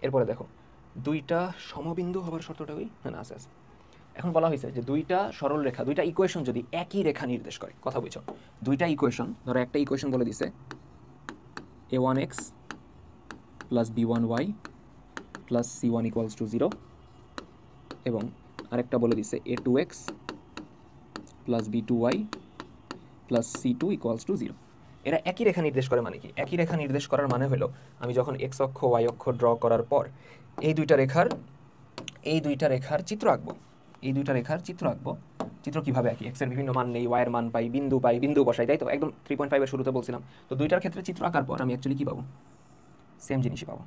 এরপরে দেখো দুইটা সমবিন্দু হবার শর্তটা ওই না আছে আছে। এখন বলা হয়েছে যে দুইটা সরল রেখা, দুইটা ইকুয়েশন যদি একই রেখা নির্দেশ করে, কথা বুঝছো, দুইটা ইকুয়েশন, ধরো একটা ইকুয়েশন বলে দিছে a1x plus b1y plus c1 equals to 0 এবং আরেকটা বলে দিছে a2x plus b2y plus c2 equals to 0। এরা একই রেখা নির্দেশ করে মানে কি? একই রেখা নির্দেশ করার মানে হলো আমি যখন এক্স অক্ষ ওয়াই অক্ষ ড্র করার পর এই দুইটা রেখার চিত্র আঁকবো, চিত্র কিভাবে আঁকি? এক্সের বিভিন্ন মান নেই, ওয়াইয়ের মান পাই, বিন্দু বসাই, তাই তো? একদম 3.5 এর শুরুতে বলছিলাম। তো দুইটার ক্ষেত্রে চিত্র আঁকার পর আমি অ্যাকচুয়ালি কি পাবো? সেম জিনিসই পাবো।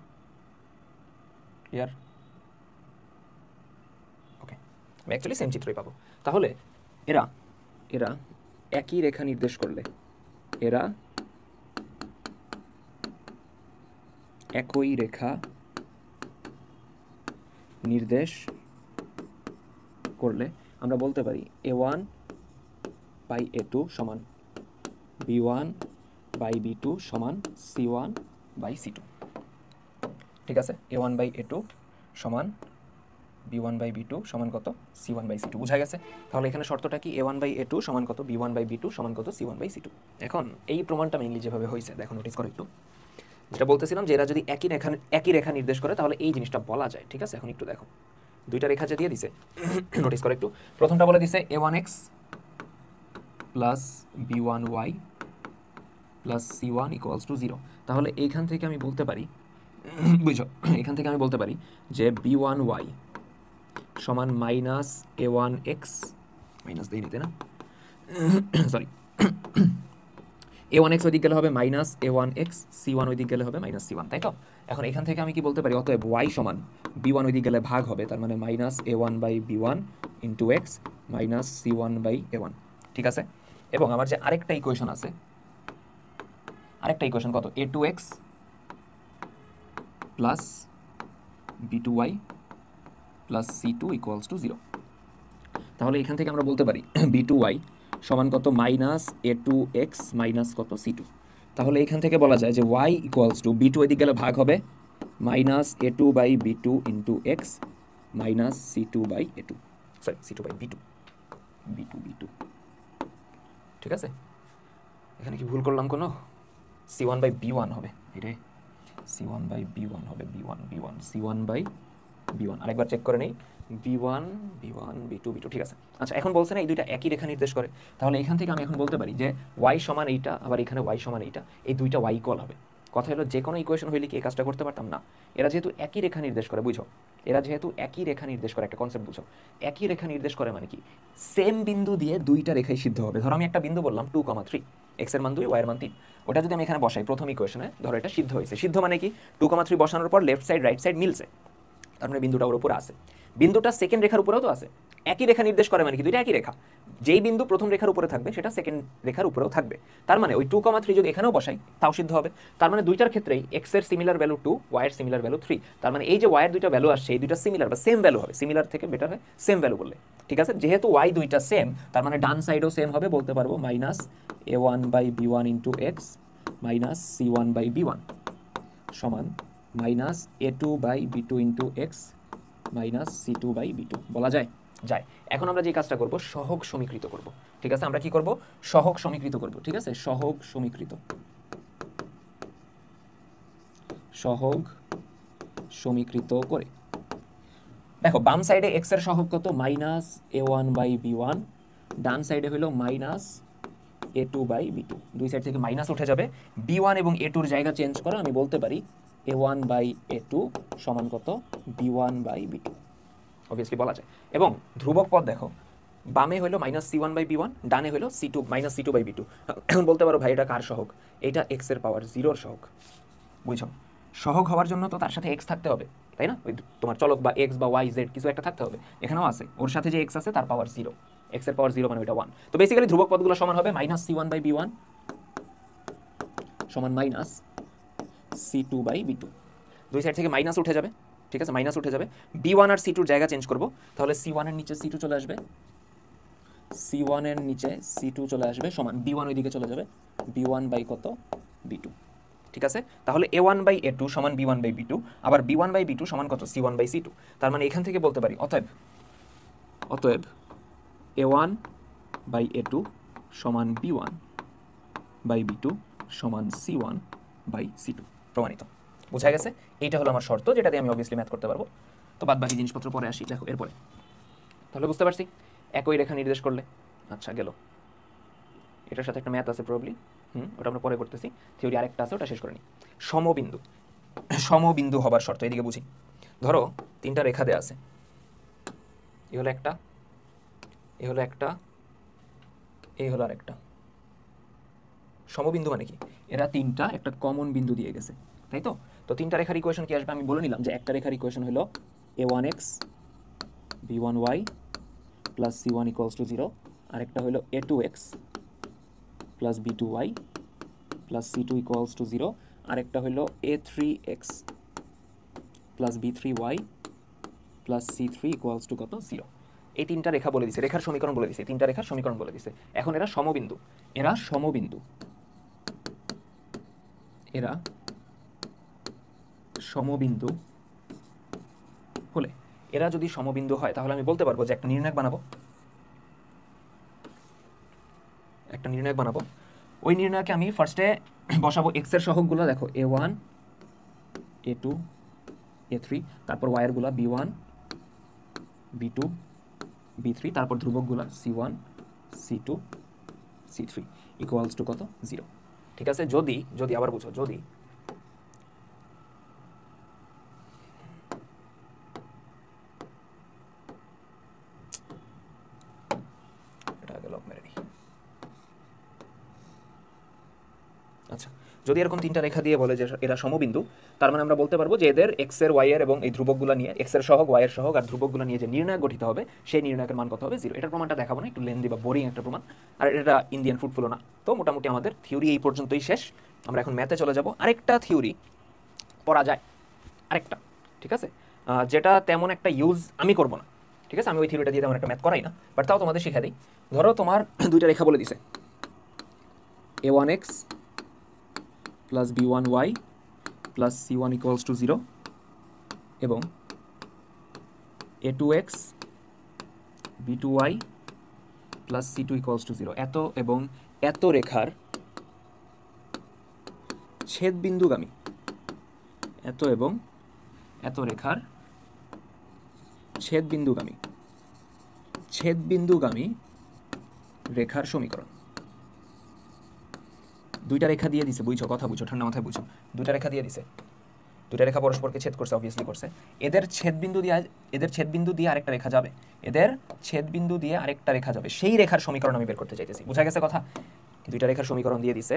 ক্লিয়ার? ওকে, আমি অ্যাকচুয়ালি সেম চিত্রই পাবো। তাহলে এরা একই রেখা নির্দেশ করলে, এরা একই রেখা নির্দেশ করলে আমরা বলতে পারি a1 বাই a2 সমান b1 বাই b2 সমান c1 বাই c2। ঠিক আছে, a1 বাই a2 সমান b1 বাই b2 সমান কত? c1 by c2। বোঝা গেছে? তাহলে এখানে শর্তটা কি? a1 বাই a2 সমান কত? b1 বাই b2 সমান কত? c1 by c2। এখন এই প্রমাণটা মেইনলি যেভাবে হয়েছে দেখো, নোটিস করো একটু, যেটা বলতেছিলাম যে এরা যদি একই রেখা নির্দেশ করে তাহলে এই জিনিসটা বলা যায়। ঠিক আছে, এখন একটু দেখো দুইটা রেখা যে দিয়ে দিছে, নোটিস করো একটু। প্রথমটা বলে দিছে a1x plus b1y plus c1 equals to 0। তাহলে এইখান থেকে আমি বলতে পারি, বুঝছো, এখান থেকে আমি বলতে পারি যে b1y সমান মাইনাস a1x, মাইনাস দিয়ে নিতে না, সরি, a1x ওই দিক গেলে হবে মাইনাস a1x, c1 ওই দিক গেলে হবে মাইনাস c1, তাই তো? এখন এখান থেকে আমি কি বলতে পারি? অতএব y সমান b1 ওই দিক গেলে ভাগ হবে, তার মানে minus a1 by b1 into x minus c1 by a1। ঠিক আছে, এবং আমার যে আরেকটা ইকুয়েশন আছে, আরেকটা ইকুয়েশন কত? a2x plus b2y plus c2 equals to 0। তাহলে এখান থেকে আমরা বলতে পারি b2y সমান কত? মাইনাস a2x মাইনাস কত? c2। তাহলে এখান থেকে বলা যায় যে y ইকুয়ালস টু b2 এদিকে গেলে ভাগ হবে minus a2 by b2 into x minus c2 by a2, sorry c2 by b2, b2 ঠিক আছে? এখানে কি ভুল করলাম কোনো? c1 বাই b1 হবে, এটাই c1 বাই b1 হবে, b1 c1 বাই b1। আরেকবার চেক করে নেই, b1 b2 ঠিক আছে। আচ্ছা, এখন বলছে না এই দুইটা একই রেখা নির্দেশ করে, তাহলে এখান থেকে আমি এখন বলতে পারি যে y সমান এইটা, আবার এখানে y সমান এইটা, এই দুইটা y ইকুয়াল হবে। কথা হলো যে কোনো ইকুয়েশন হইলে কি এই কাজটা করতে পারতাম না? এরা যেহেতু একই রেখা নির্দেশ করে, বুঝো, এরা যেহেতু একই রেখা নির্দেশ করে, একটা কনসেপ্ট বুঝো, একই রেখা নির্দেশ করে মানে কি? সেম বিন্দু দিয়ে দুইটা রেখাই সিদ্ধ হবে। ধরো আমি একটা বিন্দু বললাম 2,3, এক্স এর মান 2, ওয়াই এর মান 3, ওটা যদি আমি এখানে বসাই প্রথম ইকুয়েশনে, ধরো এটা সিদ্ধ হয়েছে। সিদ্ধ মানে কি? 2,3 বসানোর পর লেফট সাইড রাইট সাইড মিলছে, তার মানে বিন্দুটা ওর উপরে আছে। বিন্দুটা সেকেন্ড রেখার উপরেও তো আছে। একই রেখা নির্দেশ করে মানে কি? দুইটা একই রেখা, যেই বিন্দু প্রথম রেখার উপরে থাকবে সেটা সেকেন্ড রেখার উপরেও থাকবে। তার মানে ওই 2,3 যদি এখানেও বসাই তাও সিদ্ধ হবে। তার মানে দুইটার ক্ষেত্রেই এক্স এর সিমিলার ভ্যালু 2, ওয়াই এর সিমিলার ভ্যালু 3। তার মানে এই যে ওয়াই এর দুইটা ভ্যালু আসছে, এই দুইটা সিমিলার বা সেম ভ্যালু হবে। সিমিলার থেকে বেটার হয় সেম ভ্যালু বললে। ঠিক আছে, যেহেতু ওয়াই দুইটা সেম, তার মানে ডান সাইডও সেম হবে, বলতে পারবো minus a1 by b1 into x minus c1 by b1 সমান minus a2 by b2 into x minus c2 by b2। বলা যায়? যায়। এখন আমরা যে কাজটা করব, সহগ সমীকৃত করব। ঠিক আছে, আমরা কি করব? সহগ সমীকৃত করব। ঠিক আছে, সহগ সমীকৃত করে দেখো, বাম সাইডে এক্স এর সহগ কত? মাইনাস a1 বাই b1, ডান সাইডে হলো মাইনাস a2 বাই b2। দুই সাইড থেকে মাইনাস উঠে যাবে, b1 এবং a2 এর জায়গা চেঞ্জ করো, আমি বলতে পারি a1 বাই a2 সমান কত? b1 by b2। অবভিয়াসলি বলা যায়। এবং ধ্রুবক পদ দেখো, বামে হলো মাইনাস c1 বাই b1, ডানে হলো c2 minus c2 by b2। এখন বলতে পারো ভাই এটা কার সহগ? এটা এক্স এর পাওয়ার 0 সহগ। বুঝছো? সহগ হওয়ার জন্য তো তার সাথে এক্স থাকতে হবে, তাই না? ওই তোমার চলক বা এক্স বা ওয়াই জেড কিছু একটা থাকতে হবে। এখানেও আছে, ওর সাথে যে এক্স আছে তার পাওয়ার 0, এক্স এর পাওয়ার 0 মানে ওইটা 1। তো বেসিক্যালি ধ্রুবক পদগুলো সমান হবে মাইনাস c1 বাই b1 সমান মাইনাস c2 বাই b2। দুই সাইড থেকে মাইনাস উঠে যাবে, ঠিক আছে, মাইনাস উঠে যাবে। b1 আর c2 জায়গা চেঞ্জ করব, তাহলে c1 এর নিচে c2 চলে আসবে, c1 এর নিচে c2 চলে আসবে, সমান b1 ওইদিকে চলে যাবে b1 বাই কত? b2। ঠিক আছে? তাহলে a1/a2 সমান b1/b2, আবার b1/b2 সমান কত c1/c2। তার মানে এখান থেকে বলতে পারি অতএব a1/a2 সমান b1/b2 সমান c1/c2। প্রমাণিত। বোঝা গেছে? এইটা হলো আমার শর্ত, যেটা দিয়ে আমি অবভিয়াসলি ম্যাথ করতে পারবো। তো বাদ বাকি জিনিসপত্র পরে আসি। দেখো এরপরে তাহলে বুঝতে পারছি একই রেখা নির্দেশ করলে। আচ্ছা গেল, এটার সাথে একটা ম্যাথ আছে প্রবলি, ওটা আমরা পরে করতেছি। থিওরি আরেকটা আছে, ওটা শেষ করে নিই। সমবিন্দু হবার শর্ত এদিকে বুঝি। ধরো তিনটা রেখা দেয়া আছে, এ হলো একটা, এ হলো একটা, এই হলো আরেকটা। সমবিন্দু মানে কি? এরা তিনটা একটা কমন বিন্দু দিয়ে গেছে, তাই তো? তো তিনটা রেখার ইকুয়েশন কি আসবে? আমি বলে নিলাম যে একটা রেখার ইকুয়েশন হলো a1x b1y প্লাস c1 = 0, আরেকটা হলো a2x plus b2y plus c2 = 0, আরেকটা হলো a3x plus b3y plus c3 = কত 0। এই তিনটা রেখা বলে দিছে, রেখার সমীকরণ বলে দিছে, তিনটা রেখার সমীকরণ বলে দিছে। এখন এরা সমবিন্দু, এরা সমবিন্দু, এরা সমবিন্দু হলে, এরা যদি সমবিন্দু হয় তাহলে আমি বলতে পারবো যে একটা নির্ণায়ক বানাবো। ওই নির্ণায়কে আমি ফার্স্টে বসাবো এক্স এর সহগগুলো। দেখো a1 a2 a3, তারপর ওয়াই এর গুলা b1 b2 b3, তারপর ধ্রুবকগুলা c1 c2 c3 = কত 0। ঠিক আছে? যদি আবার বুঝো, যদি আচ্ছা, যদি এরকম তিনটা রেখা দিয়ে বলে যে এরা সমবিন্দু, তার মানে আমরা বলতে পারবো যে এদের এক্স এর ওয়াই এর এবং এই ধ্রুবকগুলো নিয়ে, এক্স এর সহগ ওয়াই এর সহগ আর ধ্রুবকগুলো নিয়ে যে নির্ণায়ক গঠিত হবে, সেই নির্ণায়কের মান কত হবে 0। এটার প্রমাণটা দেখাবো না, একটু লেন্দি বা বোরিং একটা প্রমাণ, আর এটা ইন্ডিয়ান ফুডফুলও না। তো মোটামুটি আমাদের থিওরি এই পর্যন্তই শেষ। আমরা এখন ম্যাথে চলে যাব। আরেকটা থিওরি পড়া যায়, আরেকটা, ঠিক আছে, যেটা তেমন একটা ইউজ আমি করব না। ঠিক আছে? আমি ওই থিওরিটা দিয়ে তেমন একটা ম্যাথ করাই না, বাট তাও তোমাদের শিখা দিই। ধরো তোমার দুইটা রেখা বলে দিছে a1x plus b1y plus c1 = 0 এবং a2x b2y প্লাস c2 = 0। এত এবং এত রেখার ছেদবিন্দুগামী, এত এবং এত রেখার ছেদবিন্দুগামী রেখার সমীকরণ। দুইটা রেখা দিয়ে দিছে, বুঝছো? কথা বুঝো, ঠান্ডা মাথায় বুঝো। দুইটা রেখা দিয়ে দিছে, দুইটা রেখা পরস্পরকে ছেদ করছে, অবভিয়াসলি করছে। এদের ছেদবিন্দু দিয়ে আরেকটা রেখা যাবে, সেই রেখার সমীকরণ আমি বের করতে চাইতেছি। বোঝা গেছে কথা? দুইটা রেখার সমীকরণ দিয়ে দিছে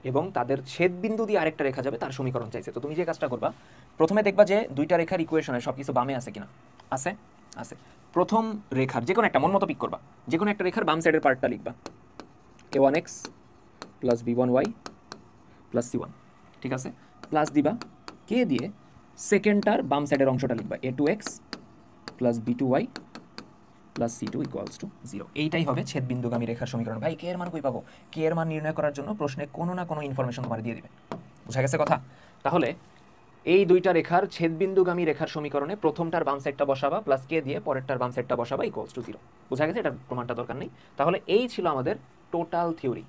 এবং তাদের ছেদবিন্দু দিয়ে আরেকটা রেখা যাবে, তার সমীকরণ চাইছে। তো তুমি যে কাজটা করবা, প্রথমে দেখবা যে দুইটা রেখার ইকুয়েশনে সবকিছু বামে আছে কিনা। আছে? প্রথম রেখার যে কোনো একটা মন মতো পিক করবা, যে কোনো একটা রেখার বাম সাইডের পার্টটা লিখবা a1x plus b1y plus c1, ঠিক আছে? প্লাস দিবা কে দিয়ে সেকেন্ডটার বাম সাইডের অংশটা লিখবা a2x plus b2y plus c2 = 0। এইটাই হবে ছেদবিন্দুগামী রেখার সমীকরণ। ভাই কে এর মান কই পাবো? কে এর মান নির্ণয় করার জন্য প্রশ্নে কোনো না কোনো ইনফরমেশন তোমার দিয়ে দিবে। বোঝা গেছে কথা? তাহলে এই দুইটা রেখার ছেদবিন্দুগামী রেখার সমীকরণে প্রথমটার বাম সাইডটা বসাবা প্লাস কে দিয়ে, পরেরটার বাম সাইডটা বসাবা = 0। বোঝা গেছে? এটার প্রমাণটা দরকার নেই। তাহলে এই ছিল আমাদের টোটাল থিওরি।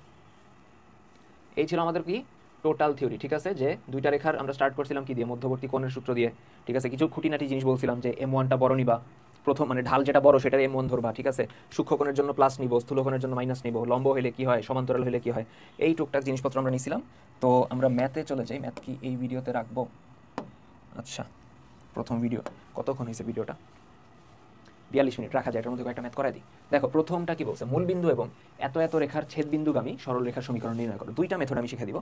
কি টোটাল থিওরি, ঠিক আছে? যে দুইটা রেখার আমরা স্টার্ট করছিলাম কি দিয়ে? মধ্যবর্তী কোণের সূত্র দিয়ে, ঠিক আছে? কিছু খুঁটিনাটি জিনিস বলছিলাম যে m1টা বড় নিবা, প্রথম মানে ঢাল যেটা বড় সেটার m1 ধরবা, ঠিক আছে? সূক্ষ্মকোণের জন্য প্লাস নিব, স্থূলকোণের জন্য মাইনাস নিব, লম্ব হলে কি হয়, সমান্তরাল হলে কি হয়, এই টুকটাক জিনিসপত্র আমরা নিছিলাম। তো আমরা ম্যাথে চলে যাই। ম্যাথ কি এই ভিডিওতে রাখবো? আচ্ছা, প্রথম ভিডিও কতক্ষণ হয়েছে? ভিডিওটা 42 মিনিট রাখা যায়, এটার মধ্যে কয়েকটা ম্যাথ করাই দিই। দেখো প্রথমটা কি বলছে? মূলবিন্দু এবং এত এত রেখার ছেদবিন্দুগামী সরল রেখার সমীকরণ নির্ণয় করো। দুইটা মেথড আমি শিখে দিব,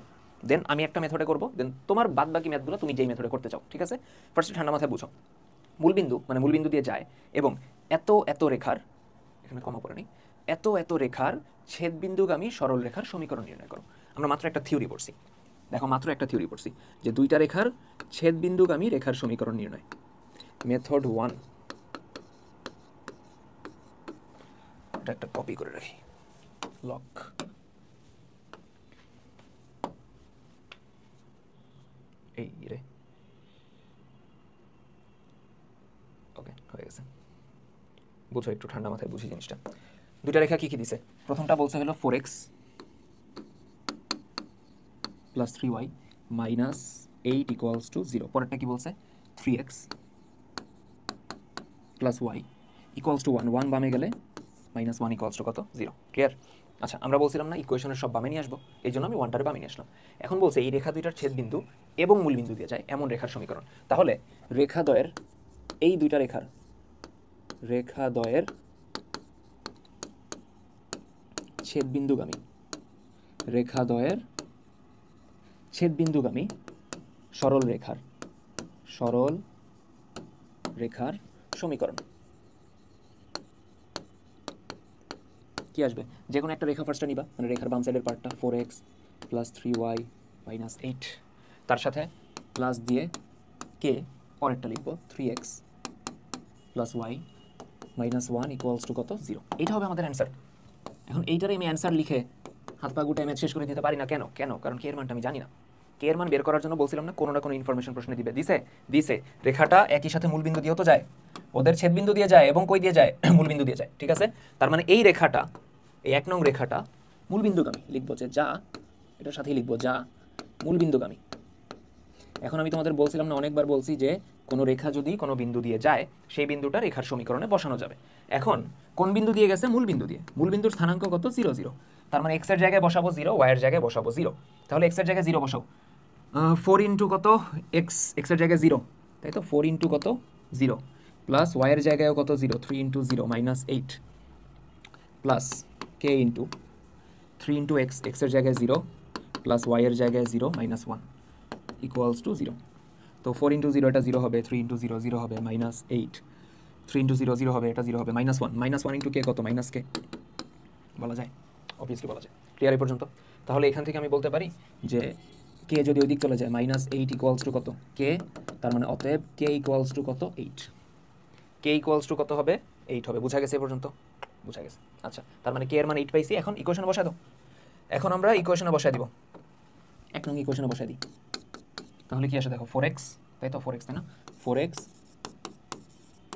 দেন আমি একটা মেথডে করবো, দেন তোমার বাদ বাকি ম্যাথগুলো তুমি যেই মেথডে করতে চাও, ঠিক আছে? ফার্স্টে ঠান্ডা মাথায় বুঝো, মূলবিন্দু দিয়ে যায় এবং এত এত রেখার, এখানে কমা পড়ে নেই, এত এত রেখার ছেদবিন্দুগামী সরল রেখার সমীকরণ নির্ণয় করো। আমরা মাত্র একটা থিওরি পড়ছি, দেখো মাত্র একটা থিওরি পড়ছি যে দুইটা রেখার ছেদবিন্দুগামী রেখার সমীকরণ নির্ণয়। মেথড 1, একটা কপি করে রাখি, লক। ওকে, হয়ে গেছে। বুঝো, একটু ঠান্ডা মাথায় বুঝি জিনিসটা। দুইটা রেখা কি কি দিছে? প্রথমটা বলছে হলো 4x plus 3y minus 8 equals to 0। পরেরটা কি বলছে? 3x plus y equals to 1, 1 বামে গেলে মাইনাস 1 ইকুয়ালস টু কত? 0। ক্লিয়ার? আচ্ছা, আমরা বলছিলাম না ইকুয়েশনের সব বামে নিয়ে আসবো, এই জন্য আমি 1টারে বামে নিয়ে আসলাম। এখন বলছে এই রেখা দুইটার ছেদবিন্দু এবং মূলবিন্দু দিয়ে যায় এমন রেখার সমীকরণ। তাহলে রেখাদ্বয়ের এই দুইটা রেখাদ্বয়ের ছেদবিন্দুগামী সরল রেখার সমীকরণ কি আসবে? যে কোনো একটা রেখা ফার্স্টটা নিবা, মানে রেখার বাম সাইডের পার্টটা 4x প্লাস 3y মাইনাস 8, তার সাথে প্লাস দিয়ে কে পরেরটা লিখবো 3x plus y minus 1 equals to কত? 0। এইটা হবে আমাদের অ্যান্সার। এখন এইটারে আমি অ্যান্সার লিখে হাত পা গুটায় ম্যাচ শেষ করে দিতে পারি না। কেন? কারণ কে এর মানটা আমি জানি না। কে এর মান বের করার জন্য বলছিলাম না কোনো না কোনো ইনফরমেশন প্রশ্নে দিছে। রেখাটা একই সাথে মূলবিন্দু দিয়েও তো যায়, ওদের ছেদবিন্দু দিয়ে যায় এবং কই দিয়ে যায়? মূলবিন্দু দিয়ে যায়। ঠিক আছে, তার মানে এই রেখাটা, এই 1 নং রেখাটা মূলবিন্দুগামী। লিখবো যে যা, এটার সাথেই লিখবো যা মূলবিন্দুগামী। এখন আমি তোমাদের বলছিলাম না, অনেকবার বলছি যে কোনো রেখা যদি কোনো বিন্দু দিয়ে যায়, সেই বিন্দুটা রেখার সমীকরণে বসানো যাবে। এখন কোন বিন্দু দিয়ে গেছে? মূলবিন্দু দিয়ে। মূলবিন্দুর স্থানাঙ্ক কত? 0, 0। তার মানে x এর জায়গায় বসাবো 0, y এর জায়গায় বসাবো 0। তাহলে x এর জায়গায় 0 বসাও। 4 ইন্টু কত? x এর জায়গায় 0, তাই তো? 4 ইন্টু কত? 0 প্লাস y এর জায়গায়ও কত? 0, 3 into 0 minus 8 plus k into 3 into x এর জায়গায় 0 প্লাস y এর জায়গায় 0 মাইনাস 1 ইকুয়ালস টু 0। তো 4 ইন্টু 0 এটা 0 হবে, 3 ইন্টু 0 0 হবে, মাইনাস 8, 3 ইন্টু 0 0 হবে, এটা 0 হবে, মাইনাস 1। মাইনাস 1 ইন্টু কে কত? মাইনাস কে বলা যায়, অবভিয়াসলি বলা যায়। ক্লিয়ার এই পর্যন্ত? তাহলে এখান থেকে আমি বলতে পারি যে কে যদি ওই দিক চলে যায়, মাইনাস 8 ইকুয়ালস টু কত? কে। তার মানে অতএব কে ইকুয়ালস টু কত? 8। কে ইকুয়ালস টু কত হবে? 8 হবে। বুঝা গেছে এই পর্যন্ত? বুঝা গেছে। আচ্ছা, তার মানে কে এর মান 8 পাইছি। এখন ইকুয়েশনে বসাই দাও। এখন আমরা ইকুয়েশনে বসাই দিব, 1 নং ইকুয়েশনে বসাই দিই। তাহলে কি আসে দেখো? 4x, তাই তো? 4x, তাই না? 4x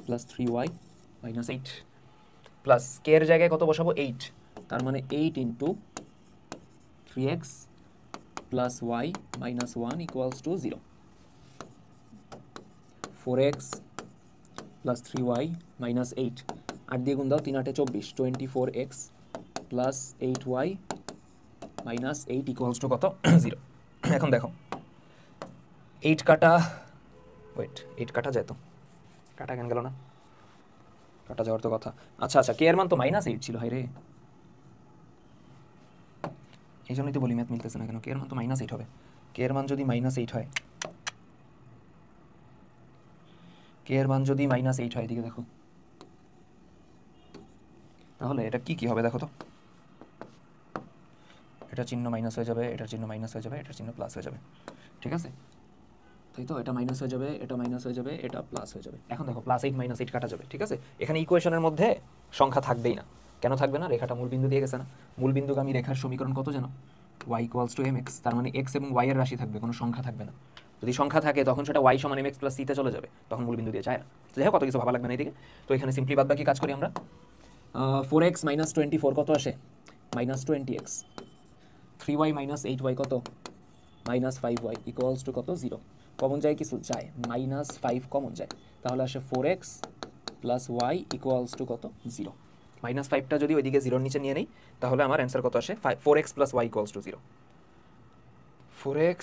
plus 3y minus 8 plus কে এর জায়গায় কত বসাবো? 8। তার মানে 8 into 3x plus y minus 1 equals to 0। 4x plus 3y minus 8, 8 দিয়ে গুণ দাও, 3 8 24, 24x plus 8y minus 8 equals to কত? 0। এখন দেখো 8 কাটা, 8 কাটা যায় তো? কাটা কেন গেল না? কাটা যাওয়ার তো কথা। আচ্ছা, কে এর মান তো মাইনাস 8 ছিল। হাই রে, এই জন্যই তো বলি ম্যাথ মিলতেছে না কেন। কে এর মান তো মাইনাস 8 হবে। কে এর মান যদি মাইনাস 8 হয়, কে এর মান যদি মাইনাস 8 হয়, এদিকে দেখো, তাহলে এটা কি হবে দেখো তো? এটা চিহ্ন মাইনাস হয়ে যাবে, এটার চিহ্ন মাইনাস হয়ে যাবে, এটার চিহ্ন প্লাস হয়ে যাবে। ঠিক আছে, তাই তো? এটা মাইনাস হয়ে যাবে, এটা মাইনাস হয়ে যাবে, এটা প্লাস হয়ে যাবে। এখন দেখো প্লাস 8 মাইনাস 8 কাটা যাবে। ঠিক আছে, এখানে ইকুয়েশনের মধ্যে সংখ্যা থাকবেই না। কেন থাকবে না? রেখাটা মূলবিন্দু দিয়ে গেছে না। মূলবিন্দুগামী রেখার সমীকরণ কত জানো? y equals to mx। তার মানে x এবং y এর রাশি থাকবে, কোনো সংখ্যা থাকবে না। যদি সংখ্যা থাকে তখন সেটা y সমান mx প্লাস c তে চলে যাবে, তখন মূলবিন্দু দিয়ে যায় না। তো যাই হোক, কত কিছু ভাবা লাগবে না এদিকে। তো এখানে সিম্পলি বাদ বাকি কাজ করি আমরা। 4x মাইনাস 24 কত আসে? Minus 20x। 3y minus 8y কত? মাইনাস 5y ইকুয়ালস টু কত? 0। কমন যায় কিছু? যায়, মাইনাস 5 কমন যায়, তাহলে আসে 4x plus y equals to কত? 0। মাইনাস 5টা যদি ওইদিকে 0-র নিচে নিয়ে নেই, তাহলে আমার অ্যান্সার কত আসে? 4x plus y equals to 0। 4x,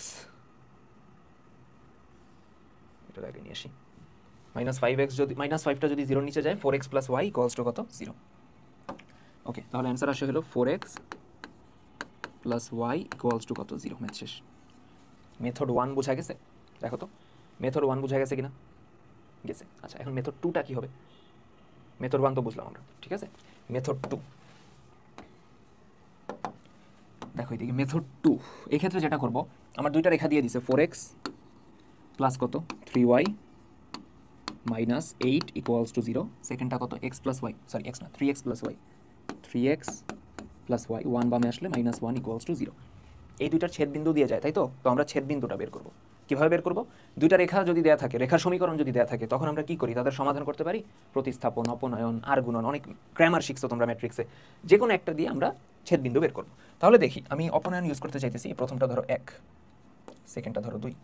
এটা আগে নিয়ে আসি। মাইনাস 5x যদি, মাইনাস 5টা যদি 0-র নিচে যায়, 4x plus y equals to কত? 0। ওকে, তাহলে অ্যান্সার আসে হলো 4x plus y equals to কত? 0। ম্যাথ শেষ। মেথড 1 বোঝা গেছে? দেখো তো, মেথড 1 বোঝা গেছে কিনা? গেছে। আচ্ছা, এখন মেথড 2টা কি হবে? মেথড 1 তো বুঝলাম আমরা, ঠিক আছে। মেথড 2 দেখো, এদিকে মেথড 2। এই ক্ষেত্রে যেটা করব, আমার দুইটা রেখা দিয়ে দিছে, 4x প্লাস কত? 3y minus 8 equals to 0। সেকেন্ডটা কত? x plus y, sorry x না, 3x plus y, 3x plus y, 1 বামে আসলে মাইনাস 1 ইকুয়ালস টু 0। এই দুইটার ছেদবিন্দু দিয়ে যায়, তাই তো? তো আমরা ছেদবিন্দুটা বের করব। কীভাবে বের করব? দুইটা রেখা যদি দেওয়া থাকে, রেখার সমীকরণ যদি দেওয়া থাকে, তখন আমরা কী করি? তাদের সমাধান করতে পারি প্রতিস্থাপন, অপনয়ন, আর গুণন, অনেক গ্রামার শিখছো তোমরা ম্যাট্রিক্সে, যে কোনো একটা দিয়ে আমরা ছেদবিন্দু বের করব। তাহলে দেখি, আমি অপনয়ন ইউজ করতে চাইতেছি। প্রথমটা ধরো 1, সেকেন্ডটা ধরো 2,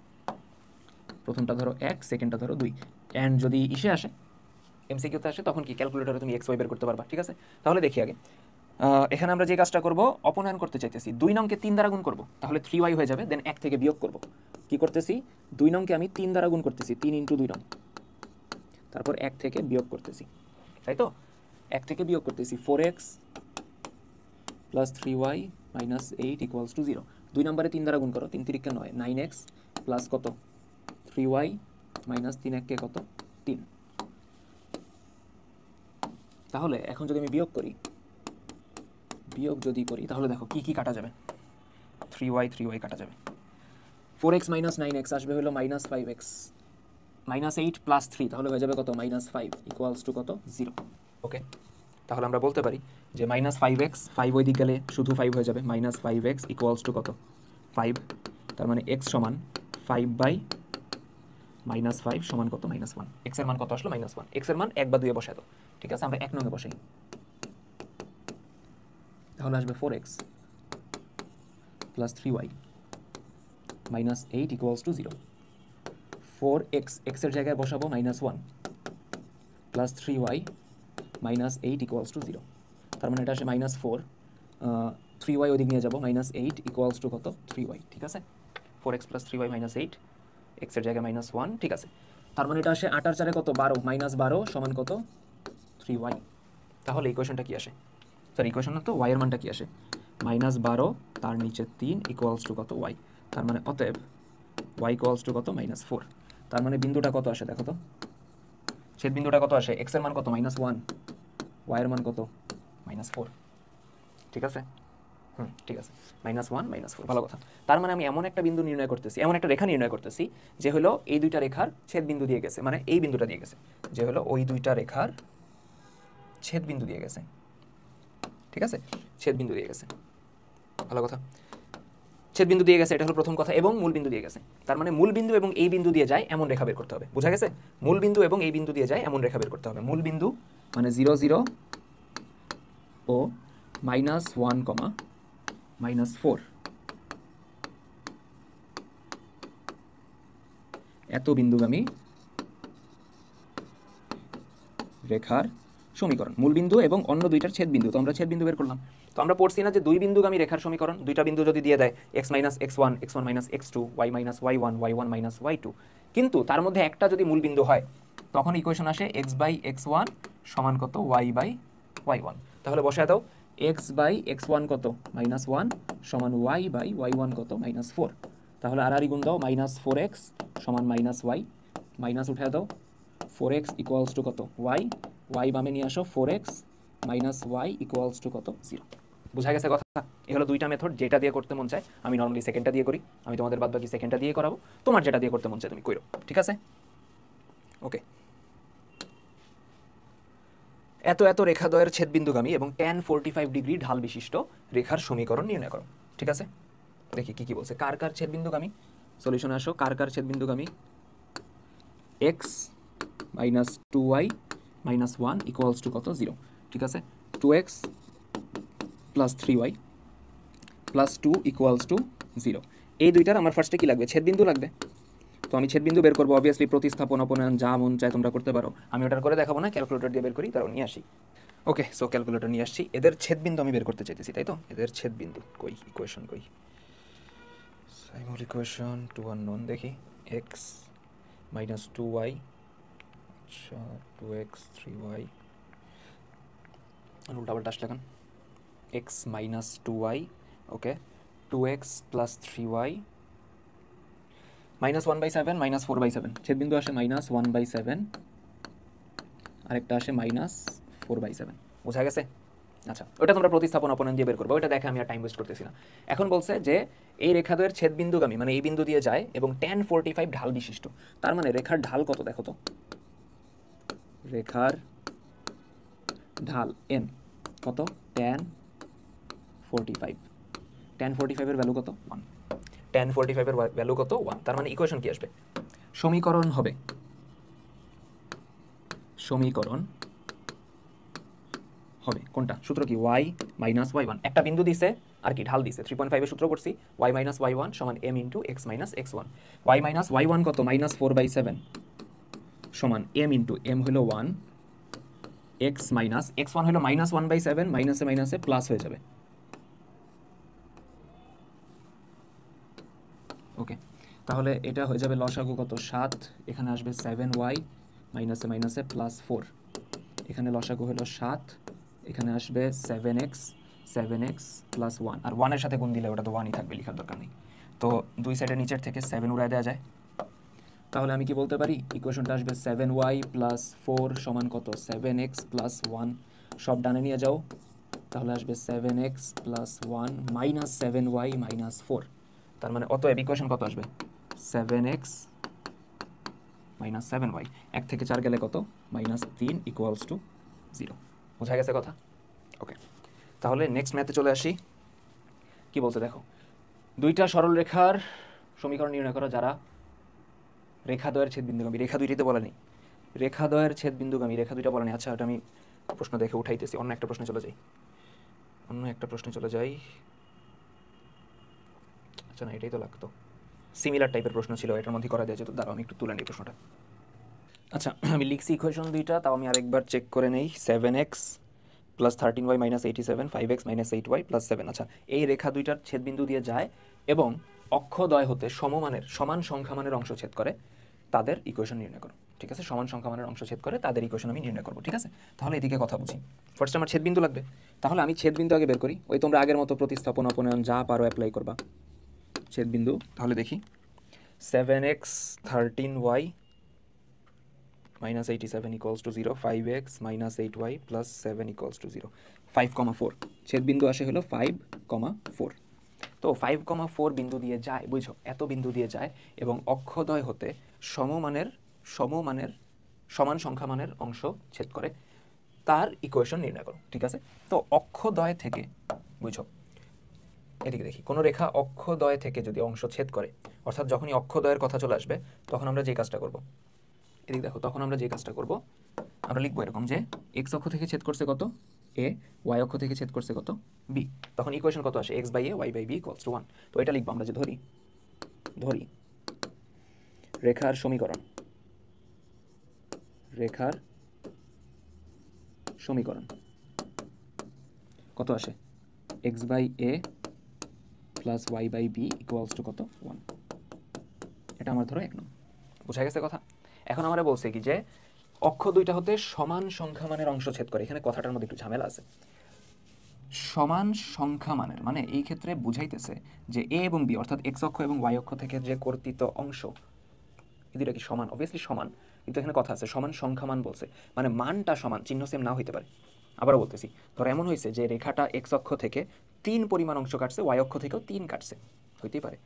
প্রথমটা ধরো 1, সেকেন্ডটা ধরো 2, অ্যান্ড যদি ইসে আসে, এমসিকিউতে আসে, তখন কি ক্যালকুলেটরে তুমি এক্স ওয়াই বের করতে পারবা। ঠিক আছে, তাহলে দেখি আগে এখানে আমরা যে কাজটা করব, অপনয়ন করতে চাইতেছি। 2 নংকে 3 দ্বারা গুণ করব, তাহলে 3y হয়ে যাবে। দেন 1 থেকে বিয়োগ করব। কি করতেছি? 2 নংকে আমি 3 দ্বারা গুণ করতেছি, 3 × 2 নং, তারপর 1 থেকে বিয়োগ করতেছি, তাই তো? 1 থেকে বিয়োগ করতেছি 4x + 3y - 8 = 0। 2 নম্বরে 3 দ্বারা গুণ করো, 3 × 3 = 9, 9x প্লাস কত? 3y - 3 × 1 কত? 3। তাহলে এখন যদি আমি বিয়োগ করি, তাহলে দেখো কি কি কাটা যাবে। 3y কাটা যাবে। 4x - 9x আসবে হলো -5x, -8 + 3, তাহলে হয়ে যাবে কত? -5 = কত? 0। ওকে, তাহলে আমরা বলতে পারি যে -5x, 5 ওই দিক গেলে শুধু 5 হয়ে যাবে, -5x = কত? 5। তার মানে x সমান 5/-5 সমান কত? -1। x এর মান কত আসলো? -1। x এর মান 1 বা 2 এ বসায় দাও। ঠিক আছে, আমরা 1 নং এ বসাই। তাহলে আসবে 4x + 3y - 8 = 0। 4x, x এর জায়গায় বসাবো -1 + 3y - 8 = 0। তার মানে এটা আসে -4, 3y ওদিক নিয়ে যাবো, -8 = কত? 3y। ঠিক আছে, 4x + 3y - 8, x এর জায়গায় -1, ঠিক আছে। তার মানে এটা আসে 8 আর 4 কত? 12, -12 সমান কত? 3y। তাহলে ইকুয়েশনটা কি আসে? সরি, ইকুয়েশন না তো, y এর মানটা কি আসে? -12 তার নিচে 3 = কত? y। তার মানে অতএব y = কত? -4। তার মানে বিন্দুটা কত আসে দেখো তো? ছেদ বিন্দুটা কত আসে? x এর মান কত? -1, y এর মান কত? -4। ঠিক আছে, ঠিক আছে, -1 -4, ভালো কথা। তার মানে আমি এমন একটা বিন্দু নির্ণয় করতেছি, এমন একটা রেখা নির্ণয় করতেছি যে হলো এই দুইটা রেখার ছেদ বিন্দু দিয়ে গেছে, মানে এই বিন্দুটা দিয়ে গেছে, যে হলো ওই দুইটা রেখার ছেদ বিন্দু দিয়ে গেছে। ঠিক আছে, ছেদ বিন্দু দিয়ে গেছে, ভালো কথা। ছেদ বিন্দু দিয়ে গেছে, এটা হলো প্রথম কথা, এবং মূল বিন্দু দিয়ে গেছে। তার মানে মূল বিন্দু এবং এই বিন্দু দিয়ে যায় এমন রেখা বের করতে হবে। বোঝা গেছে? মূল বিন্দু এবং এই বিন্দু দিয়ে যায় এমন রেখা বের করতে হবে। মূল বিন্দু মানে 0, 0 ও -1, -4, এত বিন্দুগামী রেখার সমীকরণ। মূল বিন্দু এবং অন্য দুইটার ছেদ বিন্দু, তো আমরা ছেদ বিন্দু বের করলাম। তো আমরা পড়ছি না যে দুই বিন্দুগামী রেখার সমীকরণ, দুইটা বিন্দু যদি দিয়ে দেয় x - x1, x1 - x2, y - y1, y1 - y2, কিন্তু তার মধ্যে একটা যদি মূল বিন্দু হয়, তখন ইকুয়েশন আসে x/x1 সমান কত? y/y1। তাহলে বসায় দাও, x/x1 কত? -1 সমান y/y1 কত? -4। তাহলে আর গুণ দাও, -4x সমান -y, মাইনাস উঠে দাও, 4x = কত? y, y বামে নিয়ে আসো, 4x - y = কত? 0। বুঝা গেছে কথা? এই হলো দুইটা মেথড, যেটা দিয়ে করতে মন চায়। আমি নর্মালি সেকেন্ডটা দিয়ে করি, আমি তোমাদের বাদ বাকি সেকেন্ডটা দিয়ে করাবো, তোমার যেটা দিয়ে করতে মন চায় তুমি কইরো। ঠিক আছে, ওকে। এত এত রেখাদ্বয়ের ছেদবিন্দুগামী এবং tan 45 ডিগ্রি ঢাল বিশিষ্ট রেখার সমীকরণ নির্ণয় করো। ঠিক আছে, দেখি কি কি বলছে। কার কার ছেদবিন্দুগামী? সলিউশনে আসো। কার কার ছেদবিন্দুগামী? x - 2y - 1 = কত? 0। ঠিক আছে, 2x + 3y + 2 = 0। এই দুইটার আমার ফার্স্টে কি লাগবে? ছেদবিন্দু লাগবে। তো আমি ছেদবিন্দু বের করবো, অবভিয়াসলি প্রতিস্থাপন, অপনয়ন, যা মন চায় তোমরা করতে পারো। আমি ওটার করে দেখাবো না, ক্যালকুলেটর দিয়ে বের করি, তারপর নিয়ে আসি। ওকে, সো ক্যালকুলেটর নিয়ে আসছি। এদের ছেদবিন্দু আমি বের করতে চাইতেছি, তাই তো? এদের ছেদবিন্দু কই? ইকুয়েশন কই? সাইমুল ইকুয়েশন, 2 আননোন, দেখি। x - 2y, আচ্ছা 2x 3y, উল্টাপাল্টা আসলে এখন। x - 2y, ওকে, 2x + 3y, -1/7 -4/7, ছেদবিন্দু আসে -1/7, আরেকটা আসে -4/7। বোঝা গেছে? আচ্ছা, ওটা তোমরা প্রতিস্থাপন, অপনয়ন দিয়ে বের করবো, ওটা দেখে আমি আর টাইম ওয়েস্ট করতেছি না। এখন বলছে যে এই রেখাদ্বয়ের ছেদবিন্দুগামী, মানে এই বিন্দু দিয়ে যায় এবং tan 45 ঢাল বিশিষ্ট। তার মানে রেখার ঢাল কত দেখো তো? রেখার ঢাল n কত? tan 45 এর ভ্যালু কত? 1। tan 45 এর ভ্যালু কত 1, তার মানে ইকুয়েশন কি আসবে, সমীকরণ হবে কোনটা, সূত্র কি y মাইনাস y1, একটা বিন্দু দিছে আর কি ঢাল দিছে 3.5 এর সূত্র করছি y মাইনাস y1 সমান m into x minus x1, y minus y1 কত মাইনাস 4/7 সমান m ইন্টু m হলো 1, x মাইনাস x1 হলো মাইনাস 1/7, মাইনাসে মাইনাসে প্লাস হয়ে যাবে। ওকে, তাহলে এটা হয়ে যাবে লসাগু কত 7, এখানে আসবে 7y মাইনাসে মাইনাসে প্লাস 4, এখানে লসাগু হলো 7, এখানে আসবে 7x প্লাস 1, আর 1 এর সাথে গুণ দিলে ওটা তো 1ই থাকবে, লেখার দরকার নেই। তো দুই সাইডের নিচের থেকে 7 উড়ায় দেওয়া যায়, তাহলে আমি কি বলতে পারি ইকুয়েশনটা আসবে 7y প্লাস 4 সমান কত 7x প্লাস 1, সব ডানে নিয়ে যাও, তাহলে আসবে 7x plus 1 minus 7y minus 4, তার মানে অতএব ইকুয়েশন কত আসবে 7x মাইনাস 7y, 1 থেকে 4 গেলে কত মাইনাস 3 ইকুয়ালস টু 0। বোঝা গেছে কথা? ওকে, তাহলে নেক্সট ম্যাথে চলে আসি। কি বলছে দেখো, দুইটা সরল রেখার সমীকরণ নির্ণয় করা যারা রেখাদ্বয়ের ছেদবিন্দুগামী, রেখা দুইটিতে বলা নেই, রেখাদ্বয়ের ছেদবিন্দুগামী, রেখা দুইটা বলা নেই। আচ্ছা, ওটা আমি প্রশ্ন দেখে উঠাইতেছি, অন্য একটা প্রশ্নে চলে যাই। আচ্ছা না, এটাই তো লাগতো, সিমিলার টাইপের প্রশ্ন ছিল, এটার মধ্যে করা যায় যেত। দাঁড়াও আমি একটু তুলে নিই প্রশ্নটা। আচ্ছা, আমি লিখছি ইকুয়েশন দুইটা, তাও আমি আরেকবার চেক করে নেই। 7x plus 13y minus 87, 5x minus 8y plus 7। আচ্ছা, এই রেখা দুইটার ছেদবিন্দু দিয়ে যায় এবং অক্ষদ্বয় হতে সমান সংখ্যামানের অংশ ছেদ করে, তাদের ইকুয়েশন নির্ণয় করো। ঠিক আছে, সমান সংখ্যামানের অংশ ছেদ করে তাদের ইকুয়েশন আমি নির্ণয় করবো। ঠিক আছে, তাহলে এদিকে কথা বুঝি। ফার্স্ট আমার ছেদবিন্দু লাগবে, তাহলে আমি ছেদবিন্দু আগে বের করি। ওই তোমরা আগের মতো প্রতিস্থাপন অপনয়ন যা পারো অ্যাপ্লাই করবা। ছেদবিন্দু তাহলে দেখি 7x 13y minus 87 equals to 0, 5x minus 8y plus 7 equals to 0, 5,4 ছেদবিন্দু আসে হলো 5,4। তো 5,4 বিন্দু দিয়ে যায়, বুঝছো, এত বিন্দু দিয়ে যায় এবং অক্ষদ্বয় হতে সমান সংখ্যামানের অংশ ছেদ করে, তার ইকুয়েশন নির্ণয় করো। ঠিক আছে, তো অক্ষদ্বয় থেকে, বুঝছো, এদিকে দেখি, কোনো রেখা অক্ষদ্বয় থেকে যদি অংশ ছেদ করে, অর্থাৎ যখনই অক্ষদ্বয়ের কথা চলে আসবে তখন আমরা যে কাজটা করব, এদিকে দেখো, তখন আমরা যে কাজটা করব, আমরা লিখবো এরকম যে x অক্ষ থেকে ছেদ করছে কত a, y অক্ষ থেকে ছেদ করছে কত b, তখন ইকুয়েশন কত আসে x/a y/b = 1। তো এটা লিখবো আমরা যে ধরি রেখার সমীকরণ কত আসে x/a plus y/b equals to কত 1। এটা আমার ধরো 1 নং। বোঝা গেছে কথা? এখন আমরা বলছি কি যে অক্ষ দুইটা হতে সমান সংখ্যামানের অংশ ছেদ করে। এখানে কথাটার মধ্যে একটু ঝামেলা আছে। সমান সংখ্যামানের মানে এই ক্ষেত্রে বুঝাইতেছে যে এ এবং বি অর্থাৎ এক্স অক্ষ এবং ওয়াই অক্ষ থেকে যে কর্তিত অংশ, এই দুইটা কি সমান? অবভিয়াসলি সমান, কিন্তু এখানে কথা আছে সমান সংখ্যামান বলছে, মানে মানটা সমান, চিহ্ন সেম না হইতে পারে। আবারও বলতেছি, ধর এমন হয়েছে যে রেখাটা এক্স অক্ষ থেকে 3 পরিমাণ অংশ কাটছে, ওয়াই অক্ষ থেকেও 3 কাটছে, হইতেই পারে।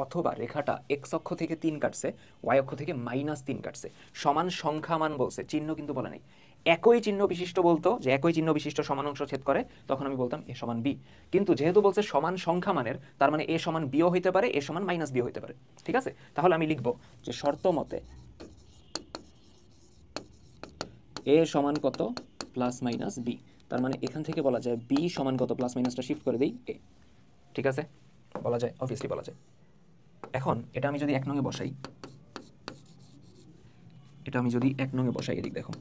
অথবা রেখাটা এক্স অক্ষ থেকে 3 কাটছে, ওয়াই অক্ষ থেকে -3 কাটছে। সমান সংখ্যামান বলছে, চিহ্ন কিন্তু বলে নাই। একই চিহ্ন বিশিষ্ট বলতো, যে একই চিহ্ন বিশিষ্ট সমান অংশ ছেদ করে, তখন আমি বলতাম এ সমান বি। কিন্তু যেহেতু বলছে সমান সংখ্যামানের, তার মানে এ সমান বিও হইতে পারে, এ সমান -বিও হইতে পারে। ঠিক আছে, তাহলে আমি লিখব যে শর্ত মতে এ সমান কত প্লাস মাইনাস বি, তার মানে এখান থেকে বলা যায় বি সমান কত, প্লাস মাইনাসটা শিফট করে দিই এ। ঠিক আছে, বলা যায়, অবভিয়াসলি বলা যায়। এখন এটা আমি যদি 1 নং এ বসাই, এদিক দেখো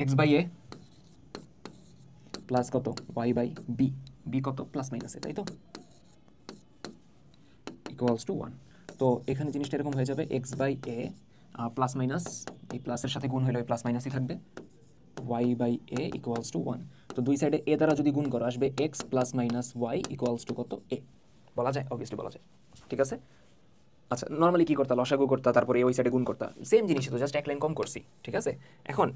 x/a প্লাস কত y/b, বি কত প্লাস মাইনাস এ, তাই তো, ইকুয়ালস টু 1। তো এখানে জিনিসটা এরকম হয়ে যাবে x/a প্লাস মাইনাস, এই প্লাসের সাথে গুণ হলে ওই প্লাস মাইনাসই থাকবে, y/a ইকুয়ালস টু 1। তো দুই সাইডে a দ্বারা যদি গুণ করো আসবে x plus minus y equals to কত a। বলা যায়, অবভিয়াসলি বলা যায়। ঠিক আছে, আচ্ছা, নর্মালি কি করতা, লসাগু করতা, তারপরে ওই সাইডে গুণ করতা, সেম জিনিসই তো, জাস্ট এক লাইন কম করছি। ঠিক আছে, এখন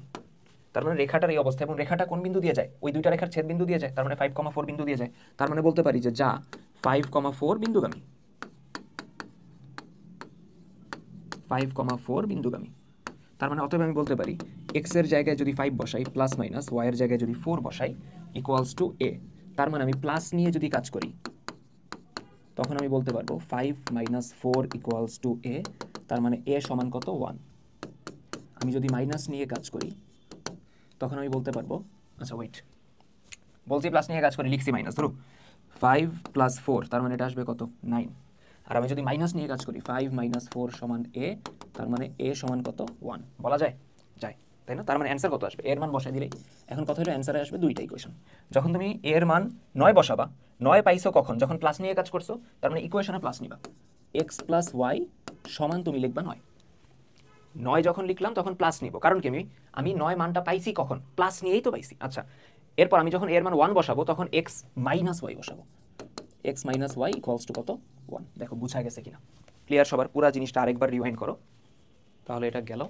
তার মানে রেখাটার এই অবস্থা, এবং রেখাটা কোন বিন্দু দিয়ে যায়, ওই দুইটা রেখার ছেদ বিন্দু দিয়ে যায়, তার মানে 5,4 বিন্দু দিয়ে যায়। তার মানে বলতে পারি যে যা 5,4 বিন্দুগামী, 5,4 বিন্দুগামী। তার মানে অতএব আমি বলতে পারি x এর জায়গায় যদি 5 বসাই প্লাস মাইনাস, y এর জায়গায় যদি 4 বসাই ইকুয়ালস টু a। তার মানে আমি প্লাস নিয়ে যদি কাজ করি, তখন আমি বলতে পারবো 5 মাইনাস 4 ইকুয়ালস টু এ, তার মানে এ সমান কত 1। আমি যদি মাইনাস নিয়ে কাজ করি তখন আমি বলতে পারবো, আচ্ছা ওয়েট, বলছি প্লাস নিয়ে কাজ করি, লিখছি মাইনাস, ধরো 5 প্লাস 4 তার মানে এটা আসবে কত 9। আর আমি যদি মাইনাস নিয়ে কাজ করি 5 মাইনাস 4 সমান এ, তার মানে এ সমান কত 1, বলা যায় যায়, তাই না? তার মানে অ্যান্সার কত আসবে, এর মান বসাই দিলেই এখন কথা হলো অ্যান্সারে আসবে দুইটা ইকুয়েশন। যখন তুমি এর মান 9 বসাবা, 9 পাইছো কখন, যখন প্লাস নিয়ে কাজ করছো, তার মানে ইকুয়েশনে প্লাস নিবা, এক্স প্লাস ওয়াই সমান তুমি লিখবা 9। 9 যখন লিখলাম তখন প্লাস নিব, কারণ কি আমি 9 মানটা পাইছি কখন, প্লাস নিয়েই তো পাইছি। আচ্ছা, এরপর আমি যখন এর মান 1 বসাবো তখন এক্স মাইনাস ওয়াই বসাবো, x minus y equals to কত 1। দেখো বুঝা গেছে কিনা, ক্লিয়ার সবার? পুরো জিনিসটা আরেকবার রিভাইন্ড করো, তাহলে এটা গেল।